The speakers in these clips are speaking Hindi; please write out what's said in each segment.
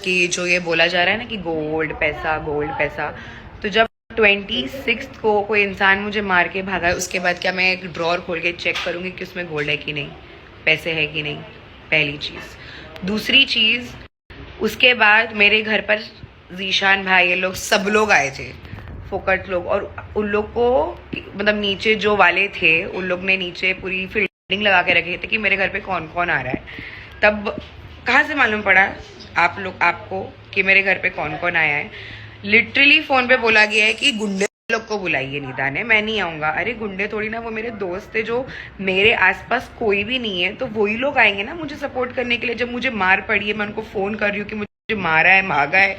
कि जो ये बोला जा रहा है ना कि गोल्ड पैसा, तो जब 26 को कोई इंसान मुझे मार के भागा है, उसके बाद क्या मैं एक ड्रॉर खोल के चेक करूँगी कि उसमें गोल्ड है कि नहीं, पैसे है कि नहीं? पहली चीज़। दूसरी चीज़, उसके बाद मेरे घर पर जीशान भाई ये लोग सब लोग आए थे, फोकट लोग, और उन लोग को मतलब नीचे जो वाले थे उन लोग ने नीचे पूरी फील्डिंग लगा के रखे थे कि मेरे घर पे कौन कौन आ रहा है। तब कहाँ से मालूम पड़ा आपको कि मेरे घर पे कौन कौन आया है? लिटरली फोन पे बोला गया है कि गुंडे लोग को बुलाइए निदा ने, मैं नहीं आऊंगा। अरे गुंडे थोड़ी ना, वो मेरे दोस्त थे, जो मेरे आसपास कोई भी नहीं है तो वही लोग आएंगे ना मुझे सपोर्ट करने के लिए। जब मुझे मार पड़ी है, मैं उनको फोन कर रही हूँ कि मुझे मारा है, भागा है,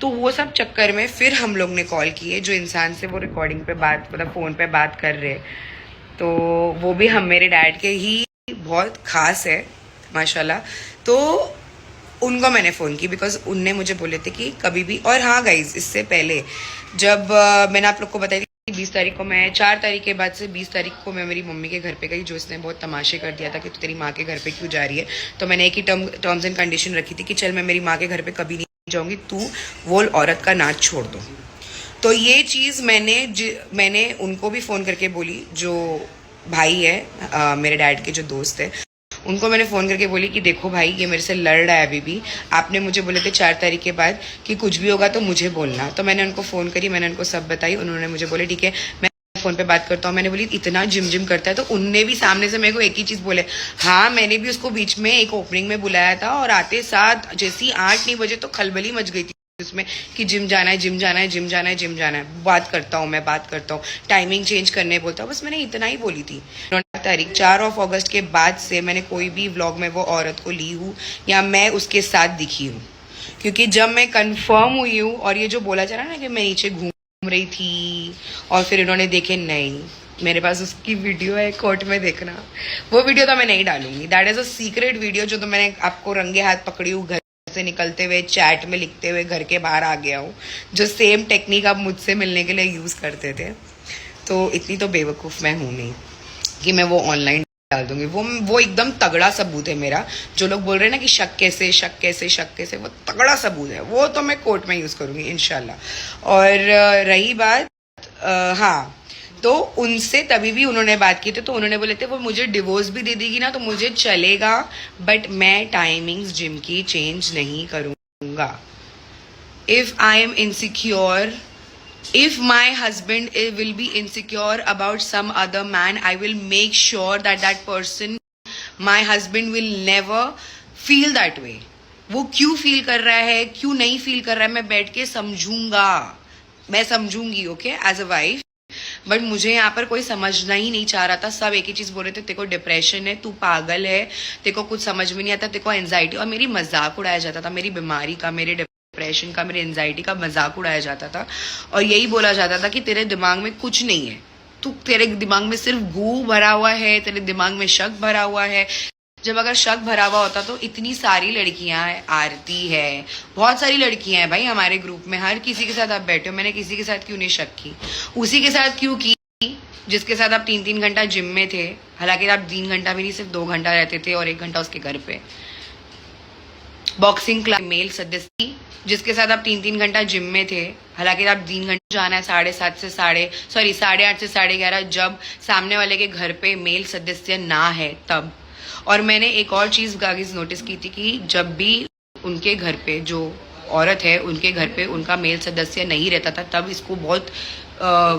तो वो सब चक्कर में फिर हम लोग ने कॉल किए जो इंसान से वो रिकॉर्डिंग पे बात, मतलब फोन पे बात कर रहे, तो वो भी हम मेरे डैड के ही बहुत खास है माशाल्लाह। तो उनको मैंने फ़ोन की बिकॉज उनने मुझे बोले थे कि कभी भी, और हाँ गाइज इससे पहले जब मैंने आप लोग को बताई थी 20 तारीख को, मैं 4 तारीख के बाद से 20 तारीख को मैं मेरी मम्मी के घर पे गई, जो इसने बहुत तमाशे कर दिया था कि तू तेरी माँ के घर पे क्यों जा रही है। तो मैंने एक ही टर्म्स एंड कंडीशन रखी थी कि चल मैं मेरी माँ के घर पे कभी नहीं जाऊँगी, तू वो औरत का नाच छोड़ दो। तो ये चीज़ मैंने उनको भी फ़ोन करके बोली, जो भाई है मेरे डैड के जो दोस्त है, उनको मैंने फ़ोन करके बोली कि देखो भाई ये मेरे से लड़ रहा है अभी भी, आपने मुझे बोले थे 4 तारीख के बाद कि कुछ भी होगा तो मुझे बोलना। तो मैंने उनको फ़ोन करी, मैंने उनको सब बताई, उन्होंने मुझे बोले ठीक है मैं फ़ोन पे बात करता हूँ। मैंने बोली इतना जिम करता है, तो उनने भी सामने से मेरे को एक ही चीज़ बोले, हाँ मैंने भी उसको बीच में एक ओपनिंग में बुलाया था और आते साथ जैसी 8-9 बजे तो खलबली मच गई थी उसमें कि जिम जाना है, बात करता हूँ, टाइमिंग चेंज करने बोलता हूँ। बस मैंने इतना ही बोली थी। तारीख 4 अगस्त के बाद से मैंने कोई भी व्लॉग में वो औरत को ली हूँ या मैं उसके साथ दिखी हूँ, क्योंकि जब मैं कंफर्म हुई हूँ, और ये जो बोला जा रहा है ना कि मैं नीचे घूम रही थी और फिर इन्होंने देखे, नहीं, मेरे पास उसकी वीडियो है, कोर्ट में देखना। वो वीडियो तो मैं नहीं डालूंगी, that is a secret video जो तो मैंने आपको रंगे हाथ पकड़ी हूँ, घर से निकलते हुए, चैट में लिखते हुए घर के बाहर आ गया हूँ, जो सेम टेक्निक आप मुझसे मिलने के लिए यूज करते थे। तो इतनी तो बेवकूफ़ मैं हूँ नहीं कि मैं वो ऑनलाइन डाल दूंगी। वो एकदम तगड़ा सबूत है मेरा। जो लोग बोल रहे हैं ना कि शक कैसे, वो तगड़ा सबूत है, वो तो मैं कोर्ट में यूज करूंगी इंशाल्लाह। और रही बात हाँ, तो उनसे तभी भी उन्होंने बात की थी, तो उन्होंने बोले थे वो मुझे डिवोर्स भी दे देगी ना तो मुझे चलेगा, बट मैं टाइमिंग्स जिम की चेंज नहीं करूंगा। If I am insecure, if my husband will be insecure about some other man, I will make sure that that person, my husband, will never feel that way. वो क्यों फील कर रहा है, क्यों नहीं फील कर रहा है, मैं बैठ के समझूंगा, मैं समझूंगी, okay, as a wife. But मुझे यहाँ पर कोई समझना ही नहीं चाह रहा था। सब एक ही चीज बोल रहे थे, तेरे को डिप्रेशन है, तू पागल है, तेरे को कुछ समझ में नहीं आता, तेरे को एंजाइटी, और मेरी मजाक उड़ाया जाता था, मेरी बीमारी का, मेरे डिप्रेशन का, मेरी एंजाइटी का मजाक उड़ाया जाता था। और यही बोला जाता था कि तेरे दिमाग में कुछ नहीं है, तेरे दिमाग में सिर्फ गू भरा हुआ है, तेरे दिमाग में शक भरा हुआ है। जब अगर शक भरा हुआ होता तो इतनी सारी लड़कियां हैं, आरती है, बहुत सारी लड़कियां हैं भाई हमारे ग्रुप में, हर किसी के साथ आप बैठे हो, मैंने किसी के साथ क्यों नहीं शक की? उसी के साथ क्यों की जिसके साथ आप 3-3 घंटा जिम में थे, हालांकि आप 3 घंटा भी नहीं, सिर्फ 2 घंटा रहते थे और 1 घंटा उसके घर पे। बॉक्सिंग क्लब मेल सदस्य जिसके साथ आप 3-3 घंटा जिम में थे, हालांकि आप 3 घंटे जाना है 7:30 से 8:30 से 11:30, जब सामने वाले के घर पे मेल सदस्य ना है तब। और मैंने एक और चीज गाइस नोटिस की थी कि जब भी उनके घर पे जो औरत है, उनके घर पे उनका मेल सदस्य नहीं रहता था, तब इसको बहुत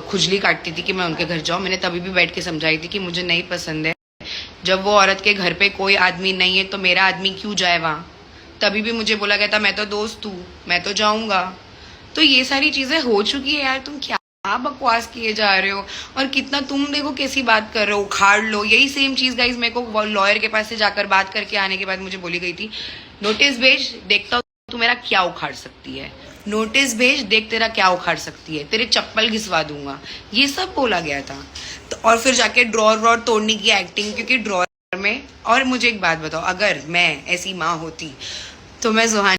खुजली काटती थी कि मैं उनके घर जाऊं। मैंने तभी भी बैठ के समझाई थी कि मुझे नहीं पसंद है, जब वो औरत के घर पे कोई आदमी नहीं है तो मेरा आदमी क्यों जाए वहां। तभी भी मुझे बोला गया था मैं तो दोस्त हूँ, मैं तो जाऊंगा। तो ये सारी चीजें हो चुकी है यार, तुम क्या बकवास किए जा रहे हो, और कितना तुम देखो कैसी बात कर रहे हो, उखाड़ लो। यही सेम चीज गाइस मेरे को लॉयर के पास से जाकर बात करके आने के बाद मुझे बोली गई थी, नोटिस भेज, देखता हूँ तू मेरा क्या उखाड़ सकती है, नोटिस भेज, देख तेरा क्या उखाड़ सकती है, तेरे चप्पल घिसवा दूंगा, ये सब बोला गया था। तो और फिर जाके ड्रॉर तोड़ने की एक्टिंग, क्योंकि ड्रॉर में। और मुझे एक बात बताओ, अगर मैं ऐसी माँ होती तो मैं जुहान